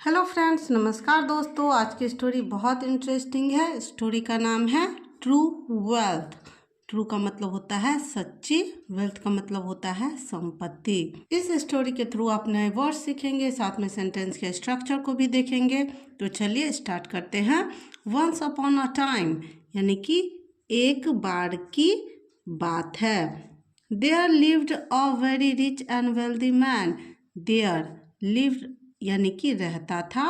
Hello friends, नमस्कार दोस्तों। आज की स्टोरी बहुत इंटरेस्टिंग है। स्टोरी का नाम है ट्रू वेल्थ। ट्रू का मतलब होता है सच्ची, वेल्थ का मतलब होता है संपत्ति। इस स्टोरी के थ्रू आप नए वर्ड सीखेंगे, साथ में सेंटेंस के स्ट्रक्चर को भी देखेंगे। तो चलिए स्टार्ट करते हैं। वंस अपॉन अ टाइम यानी कि एक बार की बात है। There lived a very rich and wealthy man. There lived यानी कि रहता था,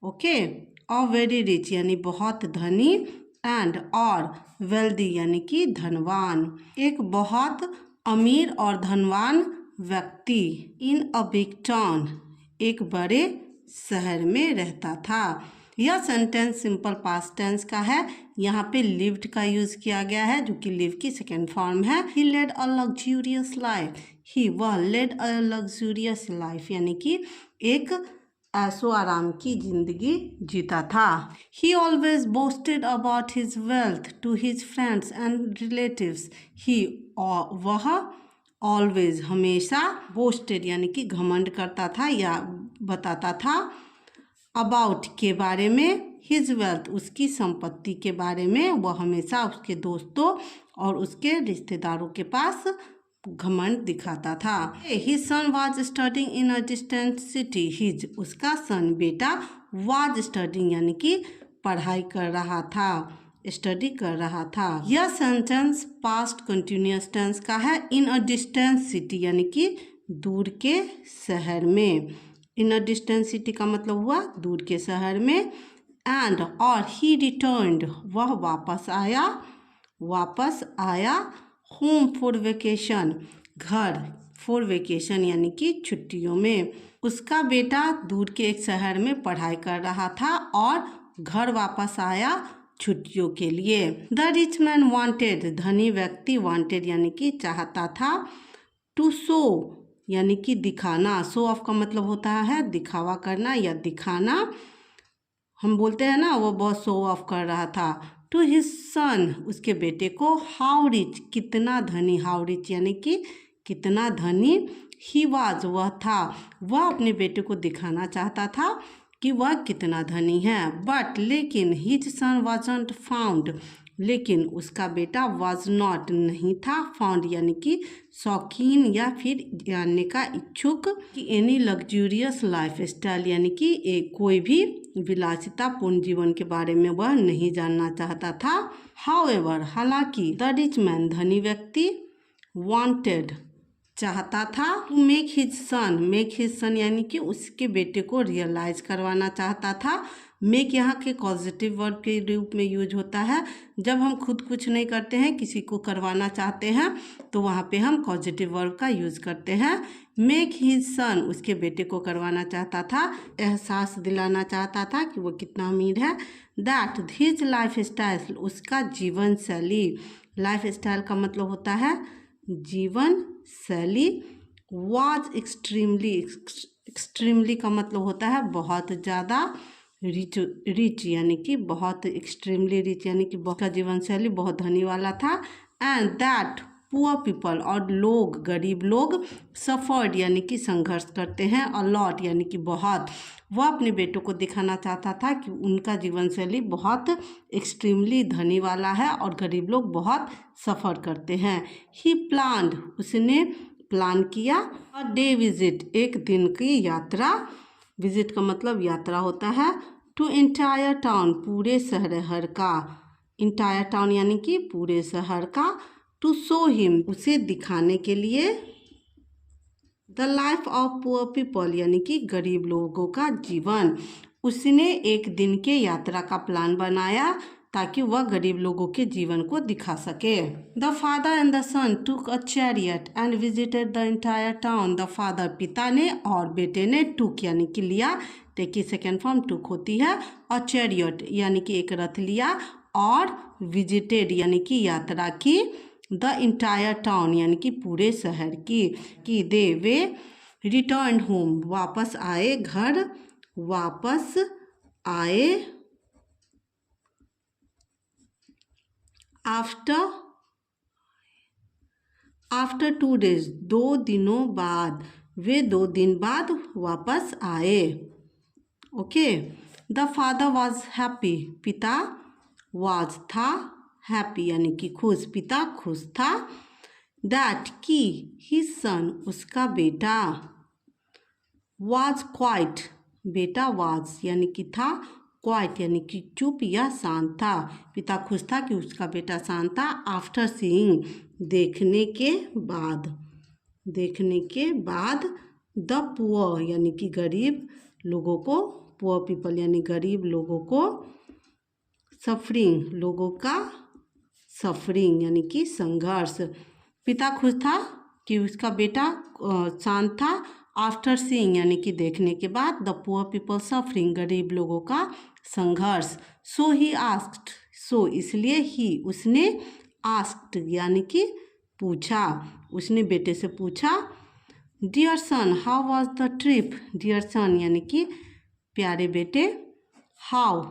ओके। अ वेरी रिच यानी बहुत धनी, एंड और वेल्दी यानी कि धनवान, एक बहुत अमीर और धनवान व्यक्ति। इन अ बिग टाउन एक बड़े शहर में रहता था। यह सेंटेंस सिंपल पास्ट टेंस का है। यहाँ पे लिव्ड का यूज किया गया है जो कि लिव की सेकेंड फॉर्म है। He led a luxurious life. वह लेड अ लग्जूरियस लाइफ यानी कि एक ऐशो आराम की जिंदगी जीता था। He always boasted about his wealth to his friends and relatives. वह ऑलवेज हमेशा बोस्टेड यानी कि घमंड करता था या बताता था, अबाउट के बारे में, हिज वेल्थ उसकी संपत्ति के बारे में। वह हमेशा उसके दोस्तों और उसके रिश्तेदारों के पास घमंड दिखाता था। His son was studying in a distant city. His उसका सन बेटा, वाज स्टडिंग यानी कि पढ़ाई कर रहा था, स्टडी कर रहा था। यह सेंटेंस पास्ट कंटिन्यूअस टेंस का है। इन अ डिस्टेंट सिटी यानी कि दूर के शहर में। इन अ डिस्टेंट सिटी का मतलब हुआ दूर के शहर में। एंड और ही रिटर्न्ड वह वापस आया होम फॉर वेकेशन घर, फॉर वेकेशन यानी कि छुट्टियों में। उसका बेटा दूर के एक शहर में पढ़ाई कर रहा था और घर वापस आया छुट्टियों के लिए। द रिच मैन वांटेड धनी व्यक्ति, वांटेड यानी कि चाहता था, टू शो यानी कि दिखाना। शो ऑफ का मतलब होता है दिखावा करना या दिखाना। हम बोलते हैं ना वो बहुत शो ऑफ कर रहा था। टू हिज सन उसके बेटे को, हाउ रिच कितना धनी, हाउ रिच यानी कि कितना धनी। ही वाज वह था, वह अपने बेटे को दिखाना चाहता था कि वह कितना धनी है। बट लेकिन हिज सन वाजंट फाउंड, लेकिन उसका बेटा वाज नॉट नहीं था, फाउंड यानी कि शौकीन या फिर जानने का इच्छुक, कि एनी लग्जूरियस लाइफ स्टाइल यानी कि कोई भी विलासितापूर्ण जीवन के बारे में वह नहीं जानना चाहता था। हाउएवर हालांकि, द रिच मैन धनी व्यक्ति, वांटेड चाहता था, टू मेक हिज सन यानी कि उसके बेटे को रियलाइज करवाना चाहता था। मेक यहाँ के पॉजिटिव वर्ब के रूप में यूज होता है। जब हम खुद कुछ नहीं करते हैं, किसी को करवाना चाहते हैं, तो वहाँ पे हम पॉजिटिव वर्ब का यूज करते हैं। मेक हिज सन उसके बेटे को करवाना चाहता था, एहसास दिलाना चाहता था कि वो कितना अमीर है। दैट हिज लाइफ स्टाइल उसका जीवन शैली, लाइफ स्टाइल का मतलब होता है जीवन शैली। वाज एक्सट्रीमली का मतलब होता है बहुत ज़्यादा, रिच यानी कि बहुत, एक्सट्रीमली रिच यानी कि बहुत का जीवन शैली बहुत धनी वाला था। एंड दैट पुअर पीपल और लोग, गरीब लोग, सफर्ड यानी कि संघर्ष करते हैं, अलॉट यानी कि बहुत। वह अपने बेटों को दिखाना चाहता था कि उनका जीवन शैली बहुत एक्सट्रीमली धनी वाला है और गरीब लोग बहुत सफ़र करते हैं। ही प्लान्ड उसने प्लान किया, अ डे विजिट एक दिन की यात्रा, विजिट का मतलब यात्रा होता है, टू एंटायर टाउन पूरे शहर का, इंटायर टाउन यानी कि पूरे शहर का, टू शो हिम उसे दिखाने के लिए, the life of poor people यानी कि गरीब लोगों का जीवन। उसने एक दिन के यात्रा का प्लान बनाया ताकि वह गरीब लोगों के जीवन को दिखा सके। द फादर एंड द सन टूक a chariot and visited the entire town. The father पिता ने और बेटे ने, टूक यानी कि लिया, टेक की सेकेंड फॉर्म टूक होती है, और चैरियट यानी कि एक रथ लिया, और विजिटेड यानी कि यात्रा की, द इंटायर टाउन यानी कि पूरे शहर की दे वे रिटर्न होम वापस आए घर, वापस आए। आफ्टर 2 days 2 दिनों बाद, वे 2 दिन बाद वापस आए। Okay. The father was happy, पिता वॉज था, हैप्पी यानी कि खुश, पिता खुश था। दैट की हिज सन उसका बेटा, वॉज क्वाइट बेटा वॉज यानी कि था, क्वाइट यानी कि चुप या शांत था। पिता खुश था कि उसका बेटा शांत था। आफ्टर सीइंग देखने के बाद, देखने के बाद द पुअर यानी कि गरीब लोगों को, पुअर पीपल यानी गरीब लोगों को, सफरिंग लोगों का, सफरिंग यानी कि संघर्ष। पिता खुश था कि उसका बेटा शांत था। आफ्टर सीइंग यानी कि देखने के बाद द पुअर पीपल सफरिंग गरीब लोगों का संघर्ष। सो ही आस्क्ड, सो इसलिए ही उसने, आस्क्ड यानी कि पूछा, उसने बेटे से पूछा। Dear son how was the trip, dear son यानी कि प्यारे बेटे, हाउ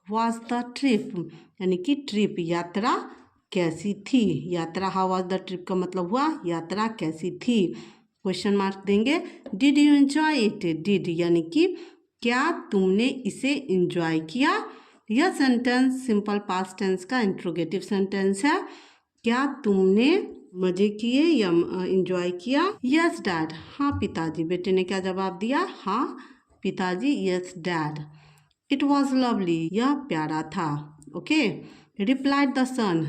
वॉज द ट्रिप यानी कि ट्रिप यात्रा कैसी थी। यात्रा हाउ वॉज द ट्रिप का मतलब हुआ यात्रा कैसी थी। क्वेश्चन मार्क देंगे। Did you enjoy it, did यानी कि क्या तुमने इसे एंजॉय किया। यह सेंटेंस सिंपल पास्ट टेंस का इंट्रोगेटिव सेंटेंस है। क्या तुमने मजे किए या एंजॉय किया। यस डैड, हाँ पिताजी, बेटे ने क्या जवाब दिया, हाँ पिताजी, yes dad. It was lovely, यह प्यारा था। ओके। रिप्लाइड द सन,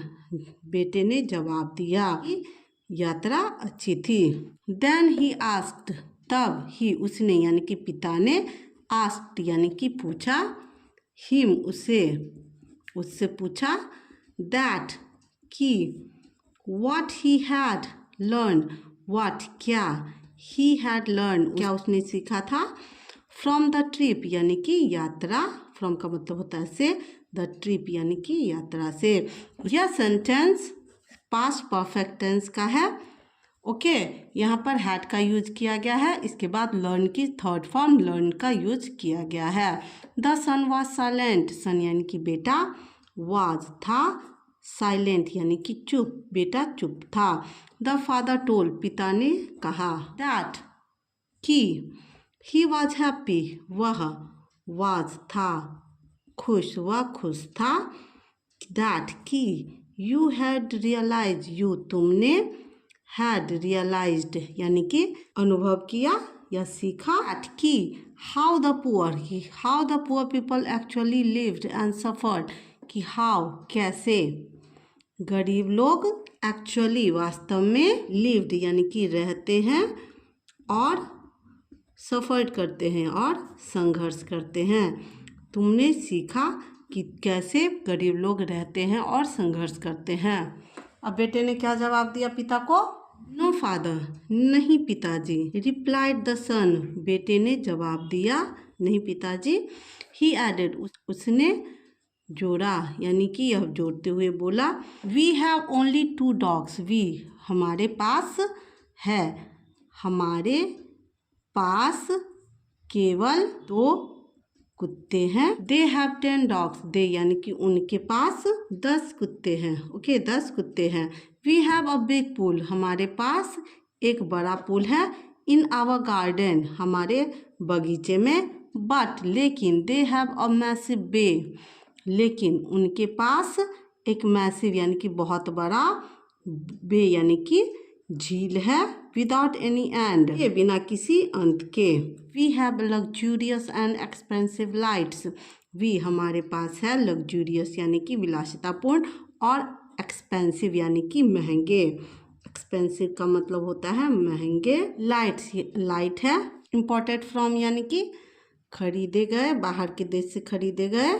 बेटे ने जवाब दिया कि यात्रा अच्छी थी। देन ही आस्क्ड, तब ही उसने यानी कि पिता ने, आस्क्ड यानी कि पूछा, हिम उसे, उससे पूछा, दैट कि, what he had learn, what क्या, ही हैड लर्न क्या उसने सीखा था, फ्रॉम द ट्रिप यानी कि यात्रा, फ्रॉम का मतलब होता है से, द ट्रिप यानी कि यात्रा से। यह सेंटेंस पास्ट परफेक्ट टेंस का है। ओके। यहाँ पर हैड का यूज किया गया है, इसके बाद लर्न की थर्ड फॉर्म लर्न का यूज किया गया है। द सन वॉज साइलेंट, सन यानी कि बेटा, वॉज था, साइलेंट यानी कि चुप, बेटा चुप था। द फादर टोल्ड, पिता ने कहा, दैट कि, ही वॉज हैप्पी, वह, वॉज था, खुश, वह खुश था। दैट कि, यू हैड रियलाइज, यू तुमने, हैड रियलाइज्ड यानी कि अनुभव किया या सीखा। दैट कि, how the poor, how the poor people actually lived and suffered, कि हाउ कैसे गरीब लोग एक्चुअली वास्तव में लिव्ड यानी कि रहते हैं और सफ़र करते हैं और संघर्ष करते हैं। तुमने सीखा कि कैसे गरीब लोग रहते हैं और संघर्ष करते हैं। अब बेटे ने क्या जवाब दिया पिता को, नो फादर, नहीं पिताजी। रिप्लाइड द सन, बेटे ने जवाब दिया, नहीं पिताजी। ही एडेड, उसने जोड़ा यानी कि यह जोड़ते हुए बोला, we have only 2 dogs, we हमारे पास है, हमारे पास केवल 2 कुत्ते हैं। दे हैव 10 डॉग्स, दे यानी कि उनके पास 10 कुत्ते हैं। ओके 10 कुत्ते हैं। We have a big pool, हमारे पास एक बड़ा पूल है। इन आवर गार्डन, हमारे बगीचे में। बट लेकिन, दे हैव अ मैसिव बे, लेकिन उनके पास एक मैसिव यानी कि बहुत बड़ा, बे यानी कि झील है। विदाउट एनी एंड, ये बिना किसी अंत के। We have luxurious and expensive lights, we हमारे पास है लग्जूरियस यानी कि विलासितापूर्ण और एक्सपेंसिव यानी कि महंगे। एक्सपेंसिव का मतलब होता है महंगे। लाइट्स, लाइट है। इम्पोर्टेड फ्रॉम यानी कि खरीदे गए, बाहर के देश से खरीदे गए।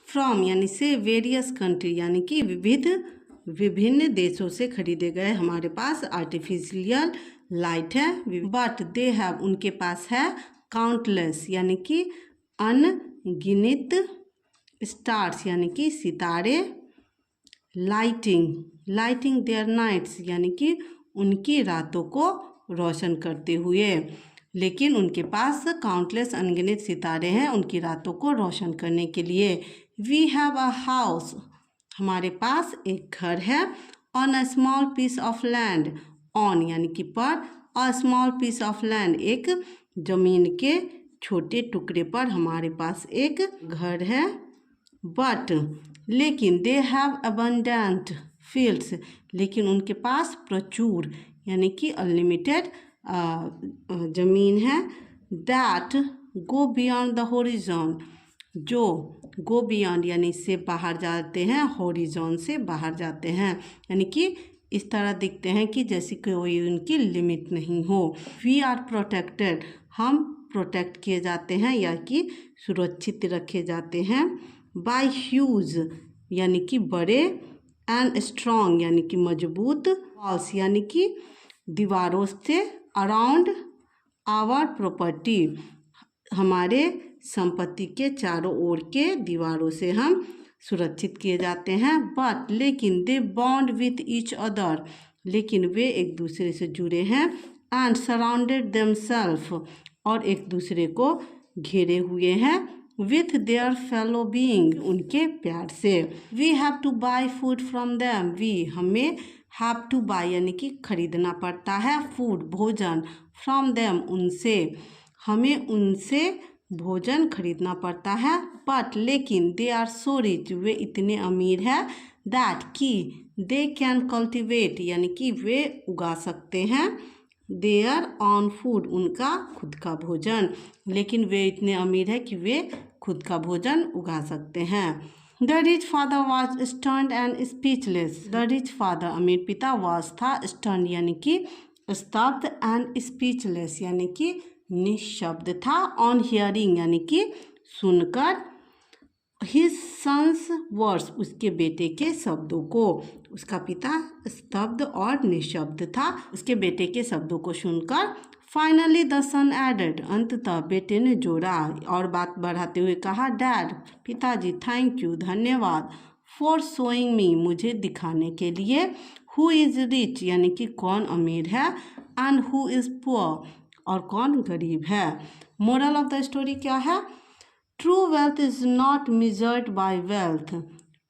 फ्रॉम यानी से वेरियस कंट्री यानी कि विभिन्न देशों से खरीदे गए हमारे पास आर्टिफिशियल लाइट है। बट दे हैव, उनके पास है काउंटलेस यानी कि अनगिनत, स्टार्स यानी कि सितारे। लाइटिंग देयर नाइट्स यानी कि उनकी रातों को रोशन करते हुए। लेकिन उनके पास काउंटलेस अनगिनत सितारे हैं उनकी रातों को रोशन करने के लिए। वी हैव अ हाउस, हमारे पास एक घर है। On a small piece of land, on यानी कि पर, a small piece of land एक जमीन के छोटे टुकड़े पर हमारे पास एक घर है। बट लेकिन दे हैव अबंडेंट फील्ड्स, लेकिन उनके पास प्रचुर यानी कि अनलिमिटेड ज़मीन है। दैट गो बियॉन्ड द होरिजॉन, जो गो बियॉन्ड यानी से बाहर जाते हैं, होरिजॉन से बाहर जाते हैं, यानी कि इस तरह दिखते हैं कि जैसे कोई उनकी लिमिट नहीं हो। वी आर प्रोटेक्टेड, हम प्रोटेक्ट किए जाते हैं या कि सुरक्षित रखे जाते हैं। बाय ह्यूज यानी कि बड़े, एंड स्ट्रॉन्ग यानी कि मजबूत, वॉल्स यानी कि दीवारों से, अराउंड आवर प्रॉपर्टी, हमारे संपत्ति के चारों ओर के दीवारों से हम सुरक्षित किए जाते हैं। बट लेकिन they bond with each other, लेकिन वे एक दूसरे से जुड़े हैं। एंड सराउंडेड देमसेल्फ, और एक दूसरे को घेरे हुए हैं। विथ देयर फेलो बीइंग, उनके प्यार से। We have to buy food from them, we हमें हैव टू बाई यानी कि खरीदना पड़ता है, फूड भोजन, फ्रॉम देम उनसे, हमें उनसे भोजन खरीदना पड़ता है। बट लेकिन दे आर सो रिच, वे इतने अमीर हैं। दैट कि दे कैन कल्टिवेट यानी कि वे उगा सकते हैं, देयर ऑन फूड उनका खुद का भोजन, लेकिन वे इतने अमीर है कि वे खुद का भोजन उगा सकते हैं। The rich father was stern and speechless, the rich father अमीर पिता वॉज था, स्टर्न यानी कि स्तब्ध, एंड स्पीचलेस यानी कि निशब्द था, ऑन हियरिंग यानी कि सुनकर, हिज सन्स वर्ड्स उसके बेटे के शब्दों को, उसका पिता स्तब्ध और निशब्द था, उसके बेटे के शब्दों को सुनकर। फाइनली द सन एडेड, अंततः बेटे ने जोड़ा और बात बढ़ाते हुए कहा, डैड पिताजी, थैंक यू धन्यवाद, फॉर शोइंग मी मुझे दिखाने के लिए, हु इज़ रिच यानी कि कौन अमीर है, एंड हु इज़ पुअर और कौन गरीब है। मोरल ऑफ द स्टोरी क्या है? True wealth is not measured by wealth,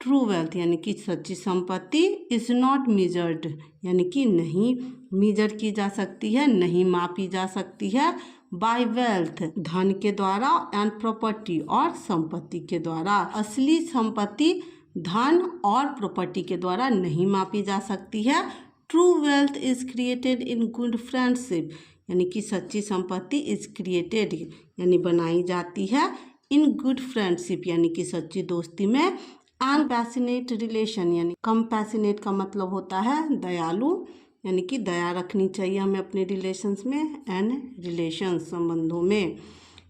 true wealth यानी कि सच्ची संपत्ति, इज़ नॉट मेजर्ड यानी कि नहीं मेजर की जा सकती है, नहीं मापी जा सकती है, बाय वेल्थ धन के द्वारा, एंड प्रॉपर्टी और संपत्ति के द्वारा। असली संपत्ति धन और प्रॉपर्टी के द्वारा नहीं मापी जा सकती है। True wealth is created in good friendship, यानी कि सच्ची संपत्ति इज़ क्रिएटेड यानी बनाई जाती है, इन गुड फ्रेंडशिप यानी कि सच्ची दोस्ती में, एंड पैशनेट रिलेशन यानी कंपैशनेट का मतलब होता है दयालु, यानी कि दया रखनी चाहिए हमें अपने रिलेशंस में, एंड रिलेशंस संबंधों में,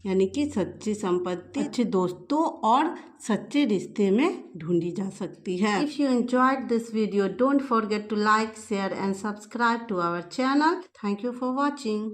यानी कि सच्ची संपत्ति अच्छे दोस्तों और सच्चे रिश्ते में ढूंढी जा सकती है। If you enjoyed this video don't forget to like, share and subscribe to our channel. Thank you for watching.